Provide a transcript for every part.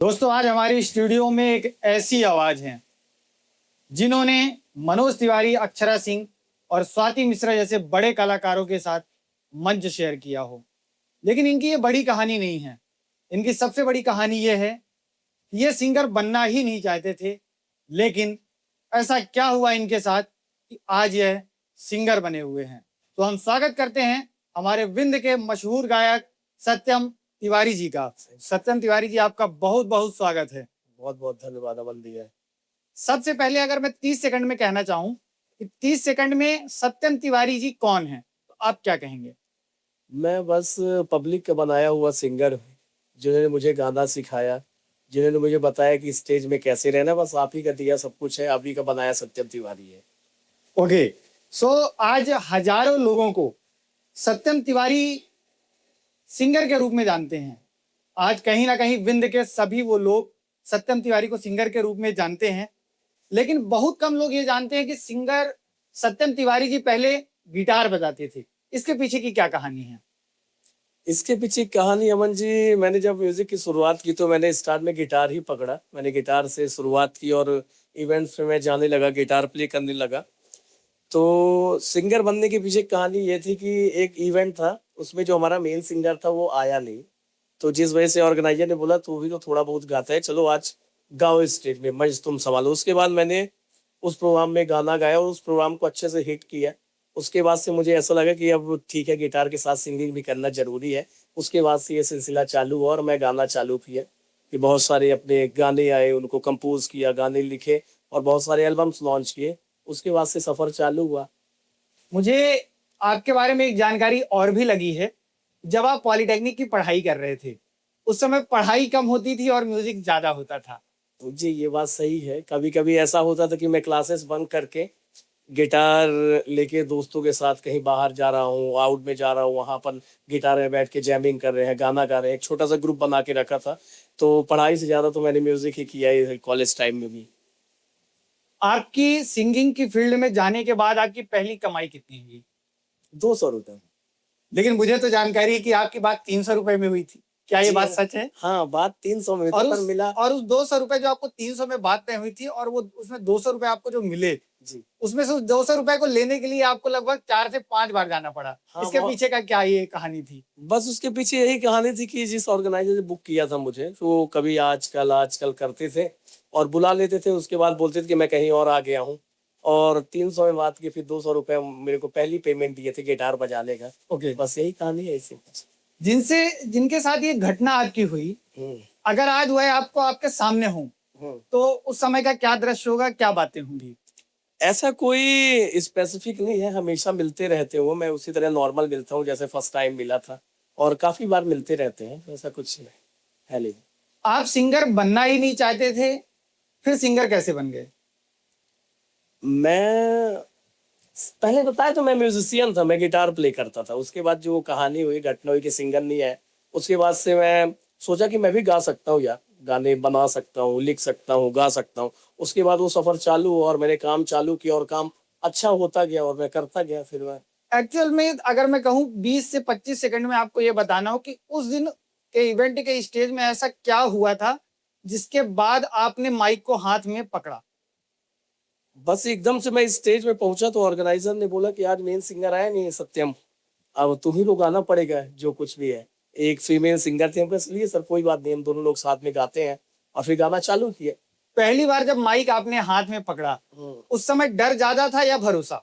दोस्तों, आज हमारी स्टूडियो में एक ऐसी आवाज है जिन्होंने मनोज तिवारी, अक्षरा सिंह और स्वाति मिश्रा जैसे बड़े कलाकारों के साथ मंच शेयर किया हो। लेकिन इनकी ये बड़ी कहानी नहीं है। इनकी सबसे बड़ी कहानी ये है कि ये सिंगर बनना ही नहीं चाहते थे, लेकिन ऐसा क्या हुआ इनके साथ कि आज यह सिंगर बने हुए हैं। तो हम स्वागत करते हैं हमारे विंध्य के मशहूर गायक सत्यम तिवारी जी का। सत्यम तिवारी जी, आपका बहुत बहुत स्वागत है। बहुत बहुत धन्यवाद अमन जी। सबसे पहले अगर मैं 30 सेकंड में कहना चाहूं कि 30 सेकंड में सत्यम तिवारी जी कौन है, तो आप क्या कहेंगे? मैं बस पब्लिक का बनाया हुआ सिंगर हूँ, जिन्होंने मुझे गाना सिखाया, जिन्होंने मुझे बताया कि स्टेज में कैसे रहना। बस आप ही का दिया सब कुछ है, आप ही का बनाया सत्यम तिवारी है। ओके, सो आज हजारों लोगों को सत्यम तिवारी सिंगर के रूप में जानते हैं। आज कहीं ना कहीं विंध्य के सभी वो लोग सत्यम तिवारी को सिंगर के रूप में जानते हैं, लेकिन बहुत कम लोग ये जानते हैं कि सिंगर सत्यम तिवारी जी पहले गिटार बजाते थे। इसके पीछे की क्या कहानी है? इसके पीछे कहानी अमन जी, मैंने जब म्यूजिक की शुरुआत की तो मैंने स्टार्ट में गिटार ही पकड़ा। मैंने गिटार से शुरुआत की और इवेंट्स में मैं जाने लगा, गिटार प्ले करने लगा। तो सिंगर बनने के पीछे कहानी ये थी कि एक इवेंट था, उसमें जो हमारा मेन सिंगर था वो आया नहीं। तो जिस वजह से ऑर्गेनाइजर ने बोला तू भी तो थोड़ा बहुत गाता है, चलो आज गाओ स्टेज में, मंच तुम संभालो। उसके बाद मैंने उस प्रोग्राम में गाना गाया और उस प्रोग्राम को अच्छे से हिट किया। उसके बाद से मुझे ऐसा लगा कि अब ठीक है, गिटार के साथ सिंगिंग भी करना जरूरी है। उसके बाद से ये सिलसिला चालू हुआ और मैं गाना चालू किया कि बहुत सारे अपने गाने आए, उनको कंपोज किया, गाने लिखे और बहुत सारे एल्बम्स लॉन्च किए। उसके बाद से सफर चालू हुआ। मुझे आपके बारे में एक जानकारी और भी लगी है। जब आप पॉलिटेक्निक की पढ़ाई कर रहे थे, उस समय पढ़ाई कम होती थी और म्यूजिक ज्यादा होता था। जी, ये बात सही है। कभी कभी ऐसा होता था कि मैं क्लासेस बंक करके गिटार लेके दोस्तों के साथ कहीं बाहर जा रहा हूँ, आउट में जा रहा हूँ, वहां पर गिटार में बैठ के जैमिंग कर रहे हैं, गाना गा रहे हैं। एक छोटा सा ग्रुप बना के रखा था। तो पढ़ाई से ज्यादा तो मैंने म्यूजिक ही किया है कॉलेज टाइम में भी। आपकी सिंगिंग की फील्ड में जाने के बाद आपकी पहली कमाई कितनी हुई? 200 रुपये। लेकिन मुझे तो जानकारी है कि आपकी बात 300 रुपए में हुई थी। क्या ये जी बात सच है? हाँ, बात 300 में और थी, पर उस मिला। और उस 200 रुपए जो आपको 300 में बात तय हुई थी, और वो उसमें 200 रुपए आपको जो मिले, जी उसमें से उस 200 रुपए को लेने के लिए आपको लगभग 4 से 5 बार जाना पड़ा। हाँ, इसके पीछे का क्या ये कहानी थी? बस उसके पीछे यही कहानी थी कि जिस ऑर्गेनाइजर ने बुक किया था मुझे, तो वो कभी आजकल आजकल करते थे और बुला लेते थे। उसके बाद बोलते थे कि मैं कहीं और आ गया हूँ। और 300 में बात की, फिर 200 रुपये मेरे को पहली पेमेंट दिए थे गिटार बजाने का। ओके, बस यही कहानी है इसी। जिनसे जिनके साथ ये घटना आपकी हुई, हम्म अगर आज वह आपको आपके सामने हो, हम्म। तो उस समय का क्या दृश्य होगा, क्या बातें होंगी? ऐसा कोई स्पेसिफिक नहीं है, हमेशा मिलते रहते हो। मैं उसी तरह नॉर्मल मिलता हूँ जैसे फर्स्ट टाइम मिला था, और काफी बार मिलते रहते हैं। ऐसा कुछ है नहीं। आप सिंगर बनना ही नहीं चाहते थे, फिर सिंगर कैसे बन गए? मैं पहले बताया तो मैं म्यूजिशियन था, मैं गिटार प्ले करता था। उसके बाद जो कहानी हुई, घटना हुई कि सिंगर नहीं है, उसके बाद से मैं सोचा कि मैं भी गा सकता हूँ यार, गाने बना सकता हूँ, लिख सकता हूँ, गा सकता हूँ। उसके बाद वो सफर चालू हुआ और मैंने काम चालू किया और काम अच्छा होता गया और मैं करता गया। फिर मैं एक्चुअल में अगर मैं कहूँ 20 से 25 सेकंड में आपको ये बताना हो कि उस दिन के इवेंट के स्टेज में ऐसा क्या हुआ था जिसके बाद आपने माइक को हाथ में पकड़ा? बस एकदम से मैं स्टेज में पहुंचा तो ऑर्गेनाइजर ने बोला कि आज मेन सिंगर आया नहीं है सत्यम, अब तुम ही को गाना पड़ेगा जो कुछ भी है। एक फीमेल सिंगर थी, हम कहा इसलिए सर कोई बात नहीं, हम दोनों लोग साथ में गाते हैं। और फिर गाना चालू किया। पहली बार जब माइक आपने हाथ में पकड़ा, उस समय डर ज्यादा था या भरोसा?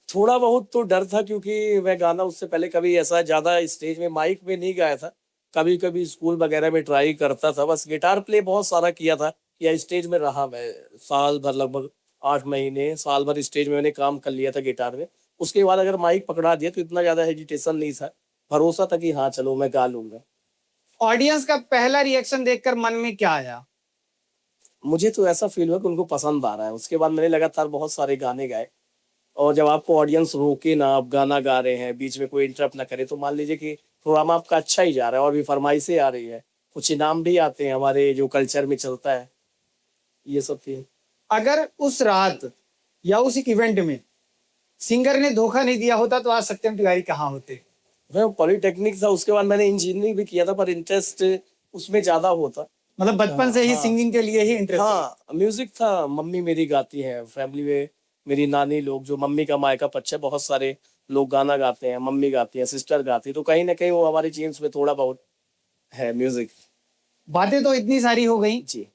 थोड़ा बहुत तो डर था, क्योंकि मैं गाना उससे पहले कभी ऐसा ज्यादा स्टेज में माइक में नहीं गाया था। कभी कभी स्कूल वगैरह में ट्राई करता था, बस गिटार प्ले बहुत सारा किया था। या स्टेज में रहा मैं साल भर, लगभग 8 महीने, साल भर स्टेज में मैंने काम कर लिया था गिटार में। उसके बाद अगर माइक पकड़ा दिया तो इतना ज्यादा हेजिटेशन नहीं था, भरोसा था कि हाँ चलो मैं गा लूंगा। ऑडियंस का पहला रिएक्शन देखकर मन में क्या आया? मुझे तो ऐसा फील हुआ कि उनको पसंद आ रहा है। उसके बाद मैंने लगातार बहुत सारे गाने गाए। और जब आपको ऑडियंस रोके ना, आप गाना गा रहे हैं, बीच में कोई इंटरप्ट ना करे, तो मान लीजिए कि प्रोग्राम आपका अच्छा ही जा रहा है और भी फरमाइशें आ रही है, कुछ इनाम भी आते हैं हमारे जो कल्चर में चलता है, ये सब थी। अगर उस रात या उस इवेंट में सिंगर ने धोखा नहीं दिया होता तो आज सत्यम तिवारी कहाँ होते? मैं पॉलिटेक्निक था, उसके बाद मैंने इंजीनियरिंग भी किया था, पर इंटरेस्ट उसमें ज्यादा होता। मतलब बचपन से ही हाँ सिंगिंग के लिए ही इंटरेस्ट? हाँ, म्यूजिक था। मम्मी मेरी गाती है, फैमिली में मेरी नानी लोग, जो मम्मी का मायका पक्ष है, बहुत सारे लोग गाना गाते हैं। मम्मी गाती है, सिस्टर गाती है, तो कहीं ना कहीं वो हमारी जीन्स में थोड़ा बहुत है म्यूजिक। बातें तो इतनी सारी हो गई, जी।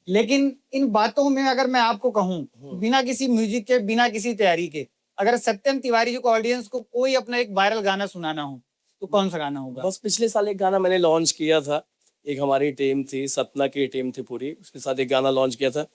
लेकिन इन बातों में अगर मैं आपको कहूं, बिना किसी म्यूजिक के, बिना किसी तैयारी के, अगर सत्यम तिवारी जी को, ऑडियंस को कोई अपना एक वायरल गाना सुनाना हो, तो कौन सा गाना होगा? बस पिछले साल एक गाना मैंने लॉन्च किया था। एक हमारी टीम थी, सतना की टीम थी पूरी, उसके साथ एक गाना लॉन्च किया था।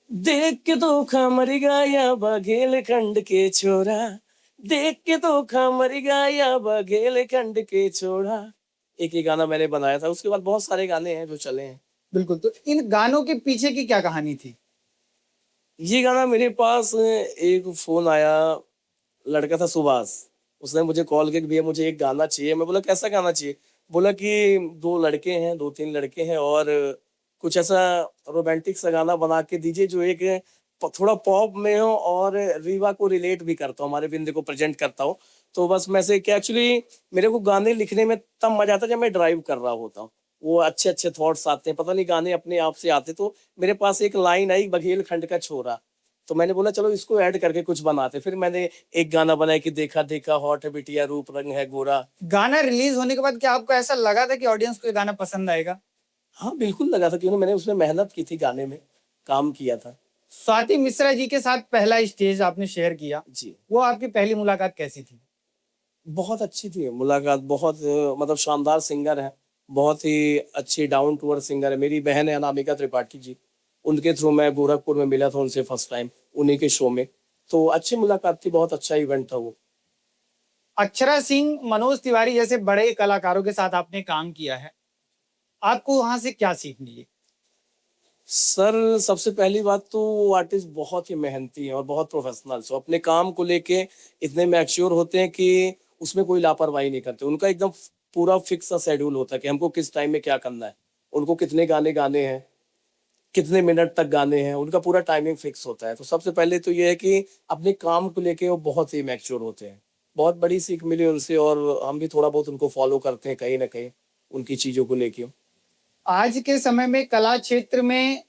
देख के धोखा मर गया बघेल खंड के छोरा, देख के धोखा मर गया बघेल खंड के छोरा। एक ये गाना मैंने बनाया था। उसके बाद बहुत सारे गाने हैं जो चले हैं। बिल्कुल। तो इन गानों के पीछे की क्या कहानी थी? ये गाना मेरे पास एक फोन आया, लड़का था सुभाष। उसने मुझे कॉल किया कि भैया मुझे एक गाना चाहिए। मैं बोला कैसा गाना चाहिए? बोला कि दो लड़के हैं, दो तीन लड़के हैं, और कुछ ऐसा रोमांटिक सा गाना बना के दीजिए जो एक थोड़ा पॉप में हो और रीवा को रिलेट भी करता हो, हमारे बिंदे को प्रेजेंट करता हो। तो बस मैं से क्या, एक्चुअली मेरे को गाने लिखने में तब मजा आता है जब मैं ड्राइव कर रहा होता हूँ। वो अच्छे अच्छे थॉट्स आते हैं, पता नहीं गाने अपने आप से आते। तो मेरे पास एक लाइन आई, बघेल खंड का छोरा। तो मैंने बोला चलो इसको ऐड करके कुछ बनाते। फिर मैंने एक गाना बनाया कि देखा देखा हॉट है बिटिया, रूप रंग है गोरा। गाना रिलीज होने के बाद क्या आपको ऐसा लगा था कि ऑडियंस को ये गाना पसंद आएगा? हाँ बिल्कुल लगा था, क्योंकि मैंने उसमें मेहनत की थी, गाने में काम किया था। स्वाति मिश्रा जी के साथ पहला स्टेज आपने शेयर किया, जी। वो आपकी पहली मुलाकात कैसी थी? बहुत अच्छी थी मुलाकात। बहुत मतलब शानदार सिंगर है, बहुत ही अच्छी डाउन टू अर्थ सिंगर है। मेरी बहन है अनामिका त्रिपाठी जी, उनके थ्रू मैं गोरखपुर में मिला था उनसे फर्स्ट टाइम, उन्हीं के शो में। तो अच्छी मुलाकात थी, बहुत अच्छा इवेंट था वो। अक्षरा सिंह, मनोज तिवारी जैसे बड़े कलाकारों के साथ आपने काम किया है, आपको वहां से क्या सीख मिली? सर सबसे पहली बात तो वो आर्टिस्ट बहुत ही मेहनती हैं और बहुत प्रोफेशनल, सो अपने काम को लेके इतने मैच्योर होते हैं कि उसमें कोई लापरवाही नहीं करते। उनका एकदम पूरा फिक्स सा शेड्यूल होता है कि हमको किस टाइम में क्या करना है, उनको कितने गाने गाने हैं, कितने मिनट तक गाने हैं, उनका पूरा टाइमिंग फिक्स होता है। तो सबसे पहले तो ये है कि अपने काम को लेके वो बहुत ही मैच्योर होते हैं। बहुत बड़ी सीख मिली उनसे, और हम भी थोड़ा बहुत उनको फॉलो करते हैं कहीं ना कहीं उनकी चीजों को लेके। आज के समय में कला क्षेत्र में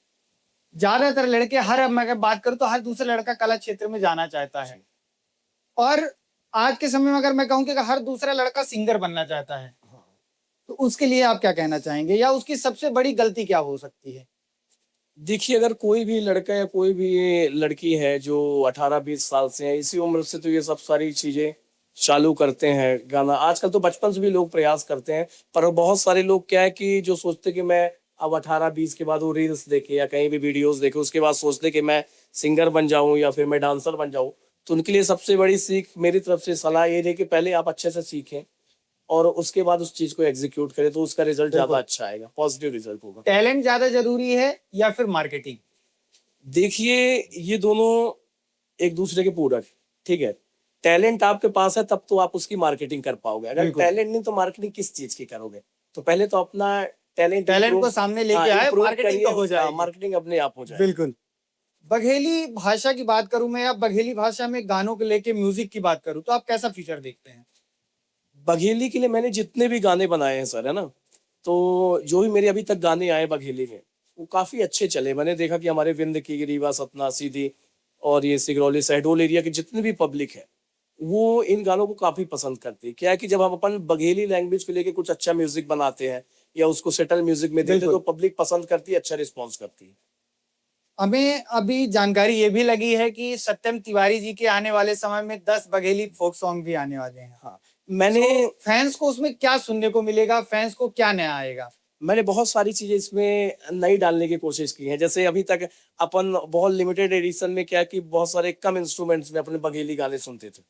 ज्यादातर लड़के, हर, अब मैं अगर बात करूं तो हर दूसरा लड़का कला क्षेत्र में जाना चाहता है, और आज के समय में अगर मैं कहूं कि हर दूसरा लड़का सिंगर बनना चाहता है, तो उसके लिए आप क्या कहना चाहेंगे, या उसकी सबसे बड़ी गलती क्या हो सकती है? देखिए, अगर कोई भी लड़का या कोई भी लड़की है जो 18-20 साल से है, इसी उम्र से तो ये सब सारी चीजें चालू करते हैं गाना। आजकल तो बचपन से भी लोग प्रयास करते हैं, पर बहुत सारे लोग क्या है कि जो सोचते कि मैं अब 18-20 के बाद वो रील्स देखे या कहीं भी वीडियोस देखे, उसके बाद सोचते कि मैं सिंगर बन जाऊं या फिर मैं डांसर बन जाऊं। तो उनके लिए सबसे बड़ी सीख मेरी तरफ से सलाह ये है कि पहले आप अच्छे से सीखें और उसके बाद उस चीज को एग्जीक्यूट करें, तो उसका रिजल्ट ज्यादा अच्छा आएगा, पॉजिटिव रिजल्ट होगा। टैलेंट ज्यादा जरूरी है या फिर मार्केटिंग? देखिए, ये दोनों एक दूसरे के पूरक, ठीक है। टैलेंट आपके पास है तब तो आप उसकी मार्केटिंग कर पाओगे, अगर बिल्कुल। टैलेंट नहीं तो मार्केटिंग किस चीज की करोगे? तो पहले तो अपना टैलेंट को सामने लेके आए, मार्केटिंग तो हो जाएगी। मार्केटिंग अपने आप हो जाए। बिल्कुल। बघेली भाषा की बात करूं मैं, या बघेली भाषा में गानों को लेके म्यूजिक की बात करूं, तो आप कैसा फ्यूचर देखते हैं? बघेली के लिए मैंने जितने भी गाने बनाए हैं सर, है ना, तो जो भी मेरे अभी तक गाने आए बघेली में, वो काफी अच्छे चले। मैंने देखा कि हमारे विंध्य की, रीवा, सतना, सीधी और ये सिगरौली, शहडोल एरिया की जितनी भी पब्लिक है, वो इन गानों को काफी पसंद करती है। क्या है कि जब हम अपन बघेली लैंग्वेज को लेके कुछ अच्छा म्यूजिक बनाते हैं या उसको सेटल म्यूजिक में देते हैं, तो पब्लिक पसंद करती है, अच्छा रिस्पॉन्स करती है। हमें अभी जानकारी ये भी लगी है कि सत्यम तिवारी जी के आने वाले समय में 10 बघेली फोक सॉन्ग भी आने वाले हैं। हाँ, मैंने फैंस को उसमें क्या सुनने को मिलेगा, फैंस को क्या नया आएगा? मैंने बहुत सारी चीजें इसमें नई डालने की कोशिश की है। जैसे अभी तक अपन बहुत लिमिटेड एडिशन में क्या कि बहुत सारे कम इंस्ट्रूमेंट्स में अपने बघेली गाने सुनते थे।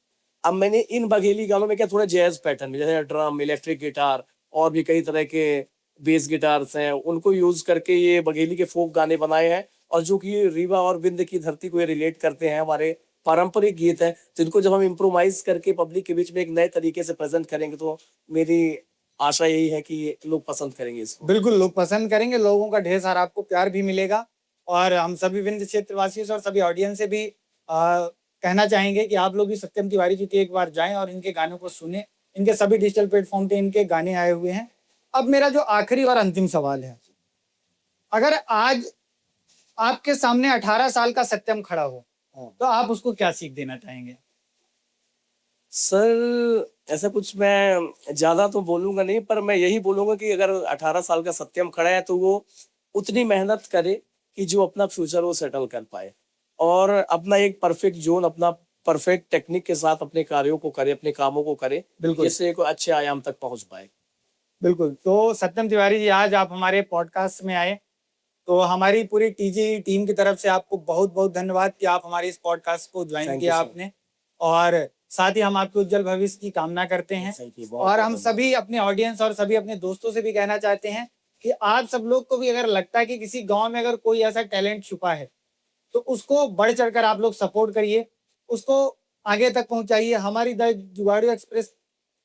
अब मैंने इन बघेली गानों में क्या थोड़ा जैज पैटर्न में, जैसे ड्रम, इलेक्ट्रिक गिटार और भी कई तरह के बेस गिटार्स हैं, उनको यूज करके ये बघेली के फोक गाने बनाए हैं। और जो कि रीवा और विंध्य की धरती को ये रिलेट करते हैं, हमारे पारंपरिक गीत हैं। तो इनको जब हम इम्प्रोवाइज करके पब्लिक के बीच में एक नए तरीके से प्रेजेंट करेंगे, तो मेरी आशा यही है कि लोग पसंद करेंगे इसको। बिल्कुल, लोग पसंद करेंगे, लोगों का ढेर सारा आपको प्यार भी मिलेगा। और हम सभी विंध्य क्षेत्र वासियों से और सभी ऑडियंस से भी कहना चाहेंगे कि आप लोग भी सत्यम तिवारी जी के एक बार जाएं और इनके गानों को सुने। इनके सभी डिजिटल प्लेटफॉर्म पे इनके गाने आए हुए हैं। अब मेरा जो आखिरी और अंतिम सवाल है, अगर आज आपके सामने 18 साल का सत्यम खड़ा हो हाँ। तो आप उसको क्या सीख देना चाहेंगे? सर ऐसा कुछ मैं ज्यादा तो बोलूंगा नहीं, पर मैं यही बोलूंगा कि अगर 18 साल का सत्यम खड़ा है तो वो उतनी मेहनत करे कि जो अपना फ्यूचर वो सेटल कर पाए, और अपना एक परफेक्ट जोन, अपना परफेक्ट टेक्निक के साथ अपने कार्यों को करे, अपने कामों को करे, बिल्कुल। जिससे एक अच्छे आयाम तक पहुंच पाए। बिल्कुल। तो सत्यम तिवारी जी, आज आप हमारे पॉडकास्ट में आए, तो हमारी पूरी टीजी टीम की तरफ से आपको बहुत-बहुत धन्यवाद कि आप हमारे इस पॉडकास्ट को ज्वाइन थैंक यू किया सर। आपने। और साथ ही हम आपके उज्जवल भविष्य की कामना करते हैं। थैंक यू, और हम बहुत सभी अपने ऑडियंस और सभी अपने दोस्तों से भी कहना चाहते हैं कि आप सब लोग को भी अगर लगता है कि किसी गाँव में अगर कोई ऐसा टैलेंट छुपा है, तो उसको बढ़-चढ़ कर आप लोग सपोर्ट करिए, उसको आगे तक पहुँचाइए। हमारी द जुगाड़ू एक्सप्रेस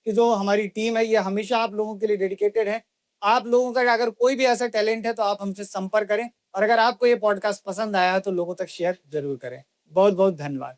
की जो हमारी टीम है, ये हमेशा आप लोगों के लिए डेडिकेटेड है। आप लोगों का अगर कोई भी ऐसा टैलेंट है तो आप हमसे संपर्क करें, और अगर आपको ये पॉडकास्ट पसंद आया है तो लोगों तक शेयर ज़रूर करें। बहुत-बहुत धन्यवाद।